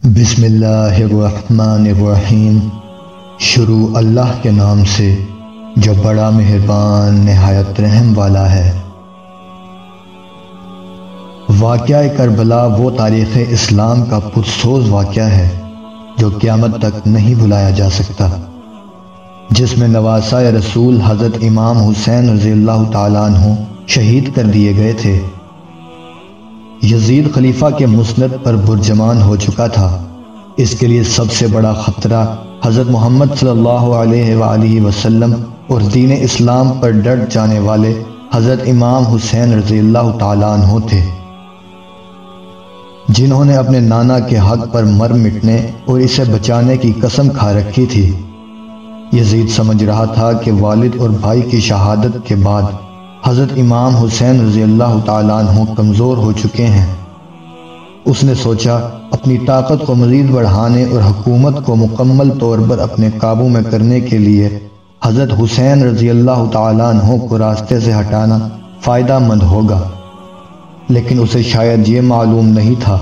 بسم اللہ الرحمن الرحیم۔ شروع اللہ کے نام سے جو بڑا مہربان نہایت رحم والا ہے۔ واقعہ کربلا وہ تاریخ اسلام کا پرسوز واقعہ ہے جو قیامت تک نہیں بھلایا جا سکتا، جس میں نواسہ رسول حضرت امام حسین رضی اللہ تعالیٰ عنہ شہید کر دیے گئے تھے۔ یزید خلیفہ کے مسند پر برجمان ہو چکا تھا۔ اس کے لیے سب سے بڑا خطرہ حضرت محمد صلی اللہ علیہ وآلہ وسلم اور دین اسلام پر ڈٹ جانے والے حضرت امام حسین رضی اللہ تعالیٰ عنہ تھے، جنہوں نے اپنے نانا کے حق پر مر مٹنے اور اسے بچانے کی قسم کھا رکھی تھی۔ یزید سمجھ رہا تھا کہ والد اور بھائی کی شہادت کے بعد حضرت امام حسین رضی اللہ تعالیٰ عنہ کمزور ہو چکے ہیں۔ اس نے سوچا اپنی طاقت کو مزید بڑھانے اور حکومت کو مکمل طور پر اپنے قابو میں کرنے کے لیے حضرت حسین رضی اللہ تعالیٰ عنہ کو راستے سے ہٹانا فائدہ مند ہوگا، لیکن اسے شاید یہ معلوم نہیں تھا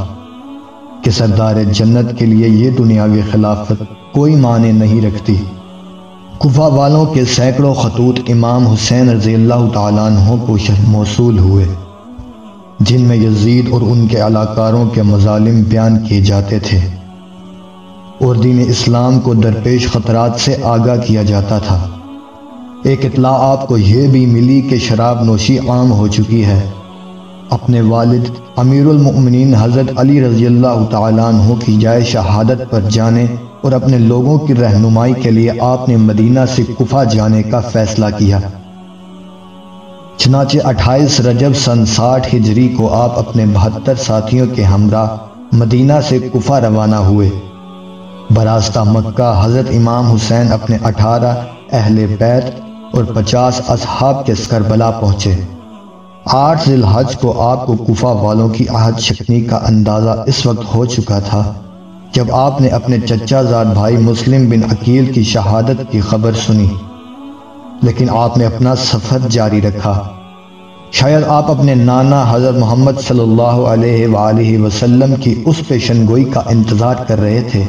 کہ سردار جنت کے لیے یہ دنیاوی خلافت کوئی معنی نہیں رکھتی۔ کوفہ والوں کے سینکڑوں خطوط امام حسین رضی اللہ تعالیٰ عنہ کو موصول ہوئے، جن میں یزید اور ان کے علاقاروں کے مظالم بیان کیے جاتے تھے اور دین اسلام کو درپیش خطرات سے آگاہ کیا جاتا تھا۔ ایک اطلاع آپ کو یہ بھی ملی کہ شراب نوشی عام ہو چکی ہے۔ اپنے والد امیر المؤمنین حضرت علی رضی اللہ تعالیٰ عنہ کی جائے شہادت پر جانے اور اپنے لوگوں کی رہنمائی کے لیے آپ نے مدینہ سے کوفہ جانے کا فیصلہ کیا۔ چنانچہ 28 رجب سن 60 ہجری کو آپ اپنے 72 ساتھیوں کے ہمراہ مدینہ سے کوفہ روانہ ہوئے۔ براستہ مکہ حضرت امام حسین اپنے 18 اہل بیت اور 50 اصحاب کے کربلا پہنچے۔ 8 ذی الحج کو آپ کو کوفہ والوں کی عہد شکنی کا اندازہ اس وقت ہو چکا تھا جب آپ نے اپنے چچا زاد بھائی مسلم بن عقیل کی شہادت کی خبر سنی، لیکن آپ نے اپنا سفر جاری رکھا۔ شاید آپ اپنے نانا حضرت محمد صلی اللہ علیہ وآلہ وسلم کی اس پیشن گوئی کا انتظار کر رہے تھے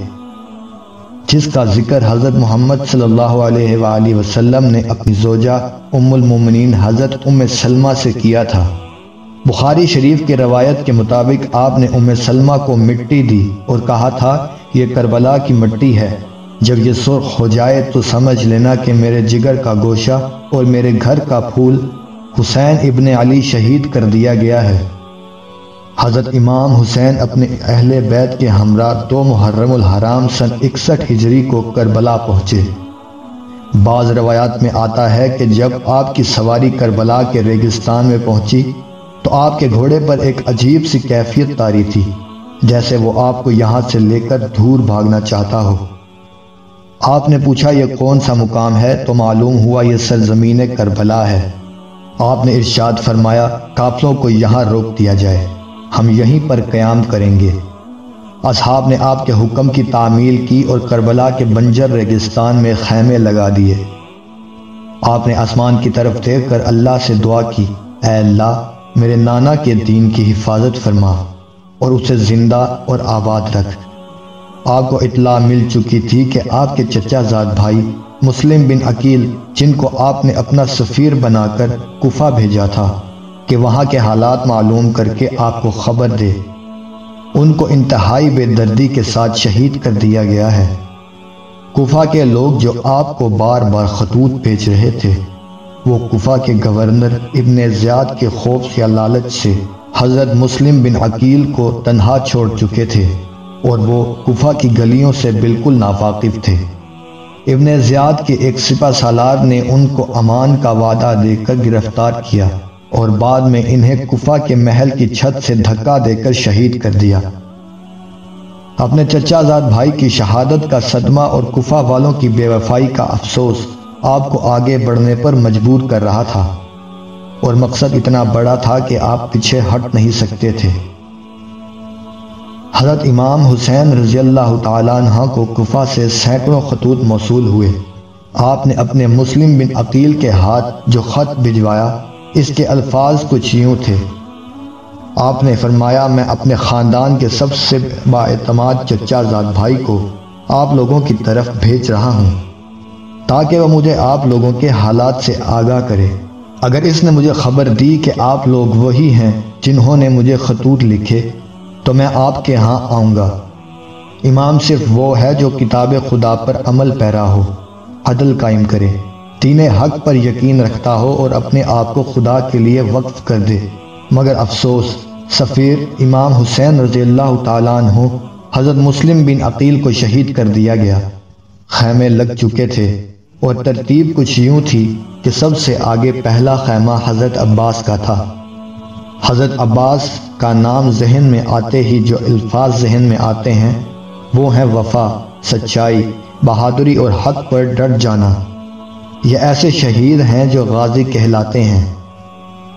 جس کا ذکر حضرت محمد صلی اللہ علیہ وآلہ وسلم نے اپنی زوجہ ام المومنین حضرت ام سلمہ سے کیا تھا۔ بخاری شریف کی روایت کے مطابق آپ نے ام سلمہ کو مٹی دی اور کہا تھا یہ کربلا کی مٹی ہے، جب یہ سرخ ہو جائے تو سمجھ لینا کہ میرے جگر کا گوشہ اور میرے گھر کا پھول حسین ابن علی شہید کر دیا گیا ہے۔ حضرت امام حسین اپنے اہل بیت کے ہمراہ 2 محرم الحرام سن 61 ہجری کو کربلا پہنچے۔ بعض روایات میں آتا ہے کہ جب آپ کی سواری کربلا کے ریگستان میں پہنچی تو آپ کے گھوڑے پر ایک عجیب سی کیفیت طاری تھی، جیسے وہ آپ کو یہاں سے لے کر دور بھاگنا چاہتا ہو۔ آپ نے پوچھا یہ کون سا مقام ہے تو معلوم ہوا یہ سرزمین کربلا ہے۔ آپ نے ارشاد فرمایا قافلوں کو یہاں روک دیا جائے، ہم یہیں پر قیام کریں گے۔ اصحاب نے آپ کے حکم کی تعمیل کی اور کربلا کے بنجر ریگستان میں خیمے لگا دیے۔ آپ نے آسمان کی طرف دیکھ کر اللہ سے دعا کی، اے اللہ میرے نانا کے دین کی حفاظت فرما اور اسے زندہ اور آباد رکھ۔ آپ کو اطلاع مل چکی تھی کہ آپ کے چچا زاد بھائی مسلم بن عقیل، جن کو آپ نے اپنا سفیر بنا کر کوفہ بھیجا تھا، کہ وہاں کے حالات معلوم کر کے آپ کو خبر دے، ان کو انتہائی بے دردی کے ساتھ شہید کر دیا گیا ہے۔ کوفہ کے لوگ جو آپ کو بار بار خطوط بھیج رہے تھے، وہ کوفہ کے گورنر ابن زیاد کے خوف یا لالچ سے حضرت مسلم بن عقیل کو تنہا چھوڑ چکے تھے اور وہ کوفہ کی گلیوں سے بالکل ناواقف تھے۔ ابن زیاد کے ایک سپہ سالار نے ان کو امان کا وعدہ دے کر گرفتار کیا اور بعد میں انہیں کوفہ کے محل کی چھت سے دھکا دے کر شہید کر دیا۔ اپنے چچا زاد بھائی کی شہادت کا صدمہ اور کوفہ والوں کی بے وفائی کا افسوس آپ کو آگے بڑھنے پر مجبور کر رہا تھا، اور مقصد اتنا بڑا تھا کہ آپ پیچھے ہٹ نہیں سکتے تھے۔ حضرت امام حسین رضی اللہ تعالیٰ عنہ کو کوفہ سے سینکڑوں خطوط موصول ہوئے۔ آپ نے اپنے مسلم بن عقیل کے ہاتھ جو خط بھجوایا، اس کے الفاظ کچھ یوں تھے، آپ نے فرمایا میں اپنے خاندان کے سب سے بااعتماد چچا زاد بھائی کو آپ لوگوں کی طرف بھیج رہا ہوں تاکہ وہ مجھے آپ لوگوں کے حالات سے آگاہ کرے۔ اگر اس نے مجھے خبر دی کہ آپ لوگ وہی ہیں جنہوں نے مجھے خطوط لکھے تو میں آپ کے ہاں آؤں گا۔ امام صرف وہ ہے جو کتاب خدا پر عمل پیرا ہو، عدل قائم کرے، دین حق پر یقین رکھتا ہو اور اپنے آپ کو خدا کے لیے وقف کر دے۔ مگر افسوس، سفیر امام حسین رضی اللہ تعالیٰ عنہ حضرت مسلم بن عقیل کو شہید کر دیا گیا۔ خیمے لگ چکے تھے اور ترتیب کچھ یوں تھی کہ سب سے آگے پہلا خیمہ حضرت عباس کا تھا۔ حضرت عباس کا نام ذہن میں آتے ہی جو الفاظ ذہن میں آتے ہیں وہ ہیں وفا، سچائی، بہادری اور حق پر ڈٹ جانا۔ یہ ایسے شہید ہیں جو غازی کہلاتے ہیں۔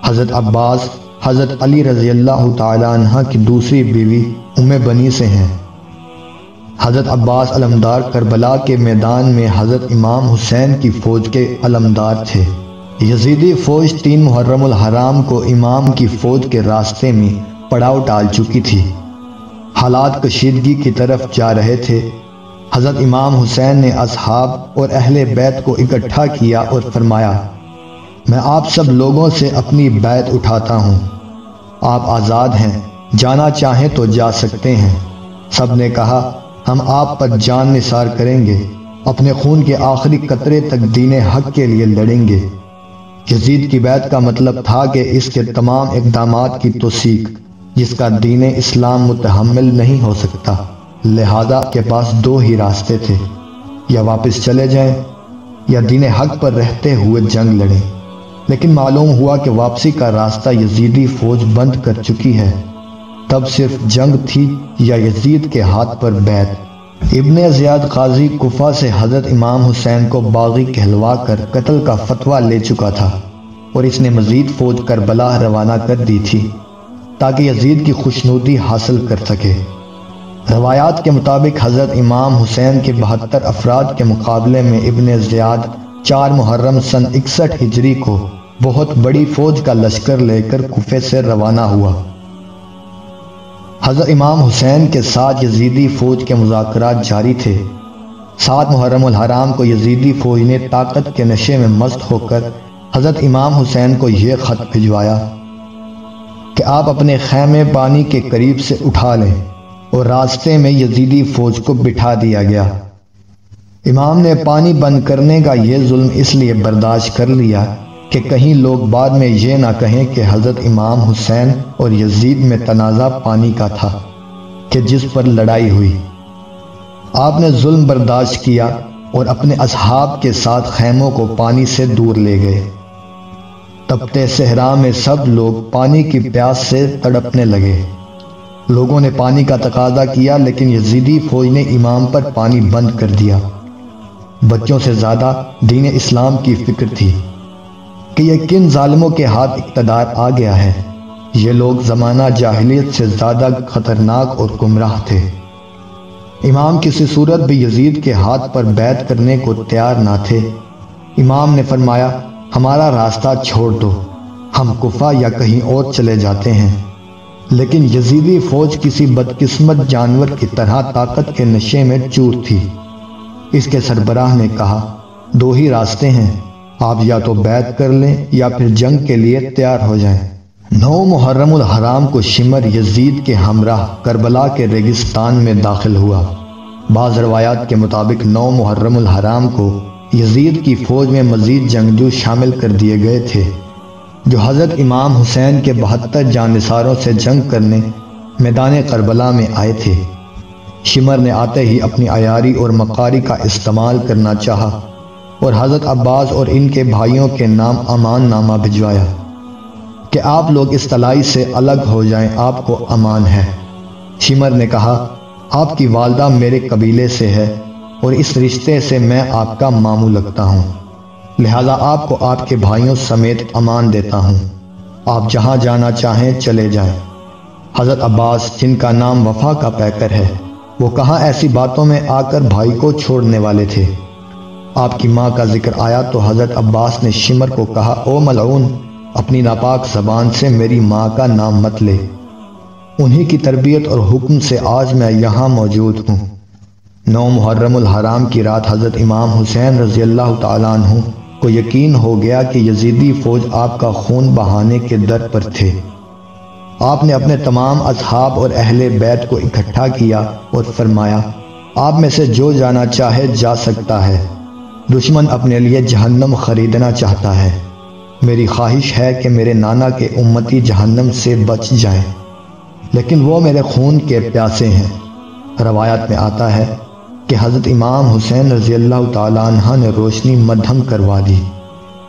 حضرت عباس حضرت علی رضی اللہ تعالی عنہ کی دوسری بیوی ام بنی سے ہیں۔ حضرت عباس علمدار کربلا کے میدان میں حضرت امام حسین کی فوج کے علمدار تھے۔ یزیدی فوج 3 محرم الحرام کو امام کی فوج کے راستے میں پڑاؤ ڈال چکی تھی۔ حالات کشیدگی کی طرف جا رہے تھے۔ حضرت امام حسین نے اصحاب اور اہل بیت کو اکٹھا کیا اور فرمایا، میں آپ سب لوگوں سے اپنی بیعت اٹھاتا ہوں، آپ آزاد ہیں، جانا چاہیں تو جا سکتے ہیں۔ سب نے کہا، ہم آپ پر جان نثار کریں گے، اپنے خون کے آخری قطرے تک دین حق کے لیے لڑیں گے۔ یزید کی بیعت کا مطلب تھا کہ اس کے تمام اقدامات کی توثیق جس کا دین اسلام متحمل نہیں ہو سکتا، لہذا کے پاس 2 ہی راستے تھے، یا واپس چلے جائیں یا دین حق پر رہتے ہوئے جنگ لڑیں۔ لیکن معلوم ہوا کہ واپسی کا راستہ یزیدی فوج بند کر چکی ہے۔ تب صرف جنگ تھی یا یزید کے ہاتھ پر بیعت۔ ابن زیاد قاضی کوفہ سے حضرت امام حسین کو باغی کہلوا کر قتل کا فتویٰ لے چکا تھا اور اس نے مزید فوج کربلا روانہ کر دی تھی تاکہ یزید کی خوشنودی حاصل کر سکے۔ روایات کے مطابق حضرت امام حسین کے 72 افراد کے مقابلے میں ابن زیاد 4 محرم سن 61 ہجری کو بہت بڑی فوج کا لشکر لے کر کوفے سے روانہ ہوا۔ حضرت امام حسین کے ساتھ یزیدی فوج کے مذاکرات جاری تھے۔ 7 محرم الحرام کو یزیدی فوج نے طاقت کے نشے میں مست ہو کر حضرت امام حسین کو یہ خط بھجوایا کہ آپ اپنے خیمے بانی کے قریب سے اٹھا لیں، اور راستے میں یزیدی فوج کو بٹھا دیا گیا۔ امام نے پانی بند کرنے کا یہ ظلم اس لیے برداشت کر لیا کہ کہیں لوگ بعد میں یہ نہ کہیں کہ حضرت امام حسین اور یزید میں تنازع پانی کا تھا کہ جس پر لڑائی ہوئی۔ آپ نے ظلم برداشت کیا اور اپنے اصحاب کے ساتھ خیموں کو پانی سے دور لے گئے۔ تپتے صحرا میں سب لوگ پانی کی پیاس سے تڑپنے لگے۔ لوگوں نے پانی کا تقاضا کیا لیکن یزیدی فوج نے امام پر پانی بند کر دیا۔ بچوں سے زیادہ دین اسلام کی فکر تھی کہ یہ کن ظالموں کے ہاتھ اقتدار آ گیا ہے۔ یہ لوگ زمانہ جاہلیت سے زیادہ خطرناک اور گمراہ تھے۔ امام کسی صورت بھی یزید کے ہاتھ پر بیعت کرنے کو تیار نہ تھے۔ امام نے فرمایا، ہمارا راستہ چھوڑ دو، ہم کوفہ یا کہیں اور چلے جاتے ہیں۔ لیکن یزیدی فوج کسی بدقسمت جانور کی طرح طاقت کے نشے میں چور تھی۔ اس کے سربراہ نے کہا، 2 ہی راستے ہیں، آپ یا تو بیعت کر لیں یا پھر جنگ کے لیے تیار ہو جائیں۔ 9 محرم الحرام کو شمر یزید کے ہمراہ کربلا کے ریگستان میں داخل ہوا۔ بعض روایات کے مطابق 9 محرم الحرام کو یزید کی فوج میں مزید جنگجو شامل کر دیے گئے تھے جو حضرت امام حسین کے 72 جانثاروں سے جنگ کرنے میدان کربلا میں آئے تھے۔ شمر نے آتے ہی اپنی عیاری اور مکاری کا استعمال کرنا چاہا اور حضرت عباس اور ان کے بھائیوں کے نام امان نامہ بھجوایا کہ آپ لوگ اس تلائی سے الگ ہو جائیں، آپ کو امان ہے۔ شمر نے کہا، آپ کی والدہ میرے قبیلے سے ہے اور اس رشتے سے میں آپ کا ماموں لگتا ہوں، لہذا آپ کو آپ کے بھائیوں سمیت امان دیتا ہوں، آپ جہاں جانا چاہیں چلے جائیں۔ حضرت عباس، جن کا نام وفا کا پیکر ہے، وہ کہاں ایسی باتوں میں آ کر بھائی کو چھوڑنے والے تھے۔ آپ کی ماں کا ذکر آیا تو حضرت عباس نے شمر کو کہا، او ملعون، اپنی ناپاک زبان سے میری ماں کا نام مت لے، انہی کی تربیت اور حکم سے آج میں یہاں موجود ہوں۔ 9 محرم الحرام کی رات حضرت امام حسین رضی اللہ تعالیٰ عنہ کو یقین ہو گیا کہ یزیدی فوج آپ کا خون بہانے کے در پر تھے۔ آپ نے اپنے تمام اصحاب اور اہل بیت کو اکٹھا کیا اور فرمایا، آپ میں سے جو جانا چاہے جا سکتا ہے، دشمن اپنے لیے جہنم خریدنا چاہتا ہے، میری خواہش ہے کہ میرے نانا کے امتی جہنم سے بچ جائیں، لیکن وہ میرے خون کے پیاسے ہیں۔ روایات میں آتا ہے کہ حضرت امام حسین رضی اللہ تعالیٰ عنہ نے روشنی مدھم کروا دی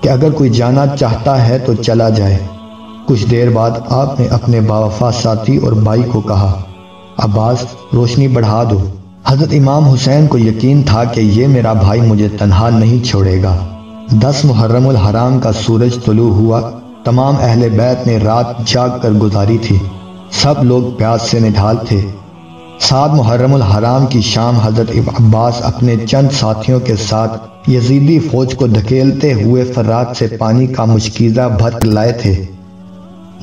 کہ اگر کوئی جانا چاہتا ہے تو چلا جائے۔ کچھ دیر بعد آپ نے اپنے باوفا ساتھی اور بھائی کو کہا، عباس روشنی بڑھا دو۔ حضرت امام حسین کو یقین تھا کہ یہ میرا بھائی مجھے تنہا نہیں چھوڑے گا۔ 10 محرم الحرام کا سورج طلوع ہوا۔ تمام اہل بیت نے رات جاگ کر گزاری تھی، سب لوگ پیاس سے نڈھال تھے۔ 7 محرم الحرام کی شام حضرت عباس اپنے چند ساتھیوں کے ساتھ یزیدی فوج کو دھکیلتے ہوئے فرات سے پانی کا مشکیزہ بھر لائے تھے،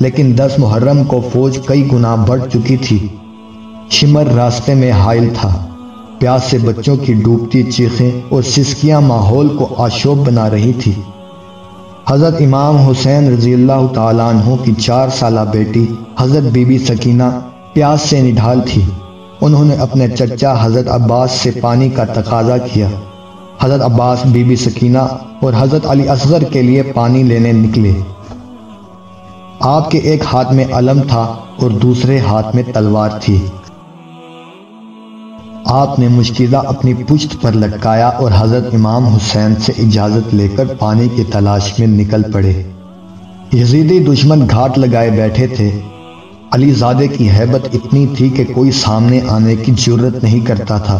لیکن 10 محرم کو فوج کئی گنا بڑھ چکی تھی۔ شمر راستے میں حائل تھا۔ پیاس سے بچوں کی ڈوبتی چیخیں اور سسکیاں ماحول کو آشوب بنا رہی تھی۔ حضرت امام حسین رضی اللہ تعالیٰ عنہ کی 4 سالہ بیٹی حضرت بی بی سکینہ پیاس سے نڈھال تھی۔ انہوں نے اپنے چچا حضرت عباس سے پانی کا تقاضا کیا۔ حضرت عباس، بی بی سکینہ اور حضرت علی اصغر کے لیے پانی لینے نکلے۔ آپ کے ایک ہاتھ میں علم تھا اور دوسرے ہاتھ میں تلوار تھی۔ آپ نے مشکیزہ اپنی پشت پر لٹکایا اور حضرت امام حسین سے اجازت لے کر پانی کی تلاش میں نکل پڑے۔ یزیدی دشمن گھاٹ لگائے بیٹھے تھے۔ علی زادے کی ہیبت اتنی تھی کہ کوئی سامنے آنے کی جرت نہیں کرتا تھا۔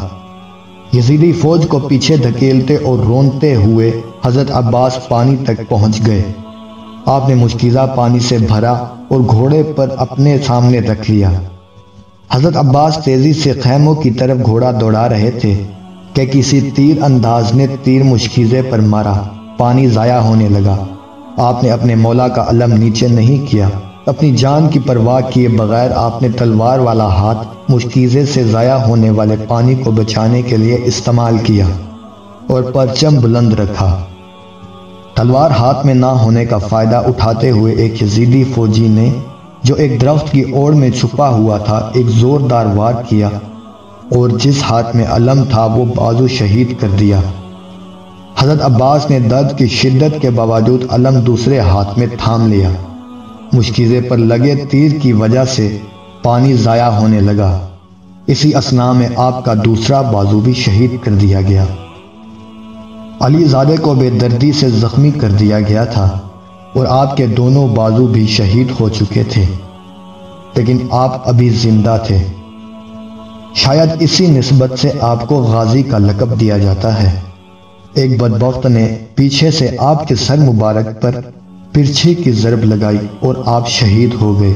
یزیدی فوج کو پیچھے دھکیلتے اور رونتے ہوئے حضرت عباس پانی تک پہنچ گئے۔ آپ نے مشکیزہ پانی سے بھرا اور گھوڑے پر اپنے سامنے رکھ لیا۔ حضرت عباس تیزی سے خیموں کی طرف گھوڑا دوڑا رہے تھے کہ کسی تیر انداز نے تیر مشکیزے پر مارا، پانی ضائع ہونے لگا۔ آپ نے اپنے مولا کا علم نیچے نہیں کیا۔ اپنی جان کی پرواہ کیے بغیر آپ نے تلوار والا ہاتھ مشکیزے سے ضائع ہونے والے پانی کو بچانے کے لیے استعمال کیا اور پرچم بلند رکھا۔ تلوار ہاتھ میں نہ ہونے کا فائدہ اٹھاتے ہوئے ایک یزیدی فوجی نے، جو ایک درخت کی اوڑ میں چھپا ہوا تھا، ایک زوردار وار کیا اور جس ہاتھ میں علم تھا وہ بازو شہید کر دیا۔ حضرت عباس نے درد کی شدت کے باوجود علم دوسرے ہاتھ میں تھام لیا۔ مشکیزے پر لگے تیر کی وجہ سے پانی ضائع ہونے لگا۔ اسی اثناء میں آپ کا دوسرا بازو بھی شہید کر دیا گیا۔ علی زادے کو بے دردی سے زخمی کر دیا گیا تھا اور آپ کے دونوں بازو بھی شہید ہو چکے تھے، لیکن آپ ابھی زندہ تھے۔ شاید اسی نسبت سے آپ کو غازی کا لقب دیا جاتا ہے۔ ایک بدبخت نے پیچھے سے آپ کے سر مبارک پر پرچھی کی ضرب لگائی اور آپ شہید ہو گئے۔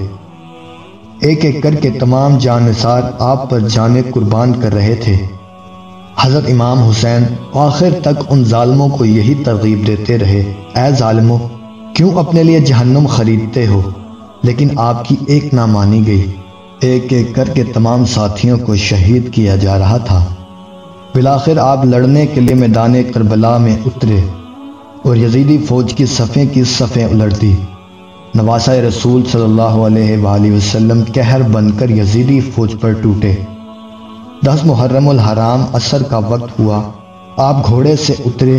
ایک ایک کر کے تمام جانثار آپ پر جانیں قربان کر رہے تھے۔ حضرت امام حسین آخر تک ان ظالموں کو یہی ترغیب دیتے رہے، اے ظالموں، کیوں اپنے لیے جہنم خریدتے ہو؟ لیکن آپ کی ایک نہ مانی گئی۔ ایک ایک کر کے تمام ساتھیوں کو شہید کیا جا رہا تھا۔ بالآخر آپ لڑنے کے لیے میدان کربلا میں اترے اور یزیدی فوج کی صفیں الٹ دی۔ نواسہ رسول صلی اللہ علیہ وآلہ وسلم قہر بن کر یزیدی فوج پر ٹوٹے۔ 10 محرم الحرام عصر کا وقت ہوا۔ آپ گھوڑے سے اترے،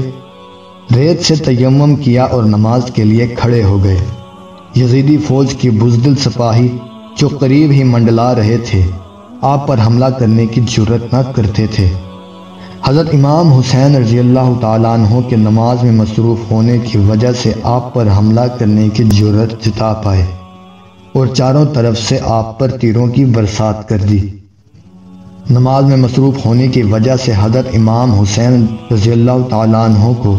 ریت سے تیمم کیا اور نماز کے لیے کھڑے ہو گئے۔ یزیدی فوج کی بزدل سپاہی جو قریب ہی منڈلا رہے تھے، آپ پر حملہ کرنے کی جرت نہ کرتے تھے۔ حضرت امام حسین رضی اللہ تعالیٰ عنہ کے نماز میں مصروف ہونے کی وجہ سے آپ پر حملہ کرنے کی جرت جتا پائے اور چاروں طرف سے آپ پر تیروں کی برسات کر دی۔ نماز میں مصروف ہونے کی وجہ سے حضرت امام حسین رضی اللہ تعالیٰ عنہ کو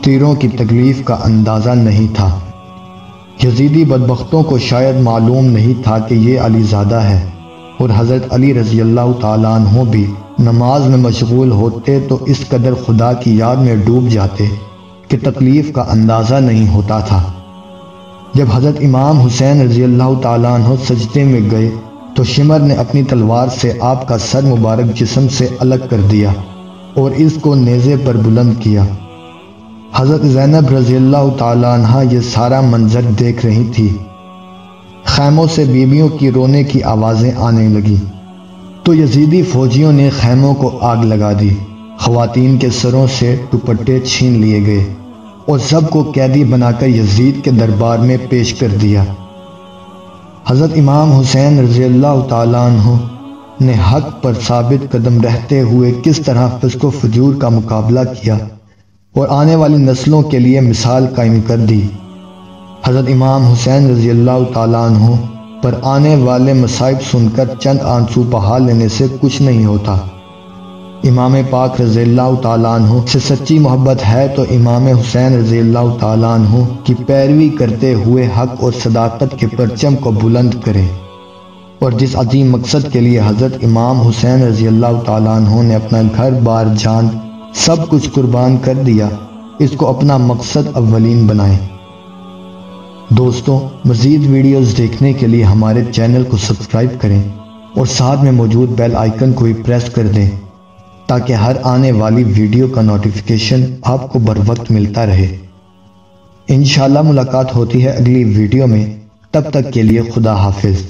تیروں کی تکلیف کا اندازہ نہیں تھا۔ یزیدی بدبختوں کو شاید معلوم نہیں تھا کہ یہ علی زادہ ہے، اور حضرت علی رضی اللہ تعالیٰ عنہ بھی نماز میں مشغول ہوتے تو اس قدر خدا کی یاد میں ڈوب جاتے کہ تکلیف کا اندازہ نہیں ہوتا تھا۔ جب حضرت امام حسین رضی اللہ تعالیٰ عنہ سجدے میں گئے تو شمر نے اپنی تلوار سے آپ کا سر مبارک جسم سے الگ کر دیا اور اس کو نیزے پر بلند کیا۔ حضرت زینب رضی اللہ تعالیٰ عنہ یہ سارا منظر دیکھ رہی تھی۔ خیموں سے بیویوں کی رونے کی آوازیں آنے لگی تو یزیدی فوجیوں نے خیموں کو آگ لگا دی۔ خواتین کے سروں سے دوپٹے چھین لیے گئے اور سب کو قیدی بنا کر یزید کے دربار میں پیش کر دیا۔ حضرت امام حسین رضی اللہ تعالیٰ عنہ نے حق پر ثابت قدم رہتے ہوئے کس طرح فسق و فجور کا مقابلہ کیا اور آنے والی نسلوں کے لیے مثال قائم کر دی۔ حضرت امام حسین رضی اللہ تعالیٰ عنہ پر آنے والے مصائب سن کر چند آنسو بہا لینے سے کچھ نہیں ہوتا۔ امام پاک رضی اللہ تعالیٰ عنہ سے سچی محبت ہے تو امام حسین رضی اللہ تعالیٰ عنہ کی پیروی کرتے ہوئے حق اور صداقت کے پرچم کو بلند کرے، اور جس عظیم مقصد کے لیے حضرت امام حسین رضی اللہ تعالیٰ عنہ نے اپنا گھر بار جان سب کچھ قربان کر دیا، اس کو اپنا مقصد اولین بنائیں۔ دوستوں، مزید ویڈیوز دیکھنے کے لیے ہمارے چینل کو سبسکرائب کریں اور ساتھ میں موجود بیل آئیکن کو بھی پریس کر دیں تاکہ ہر آنے والی ویڈیو کا نوٹیفیکیشن آپ کو بر وقت ملتا رہے۔ انشاءاللہ ملاقات ہوتی ہے اگلی ویڈیو میں، تب تک کے لیے خدا حافظ۔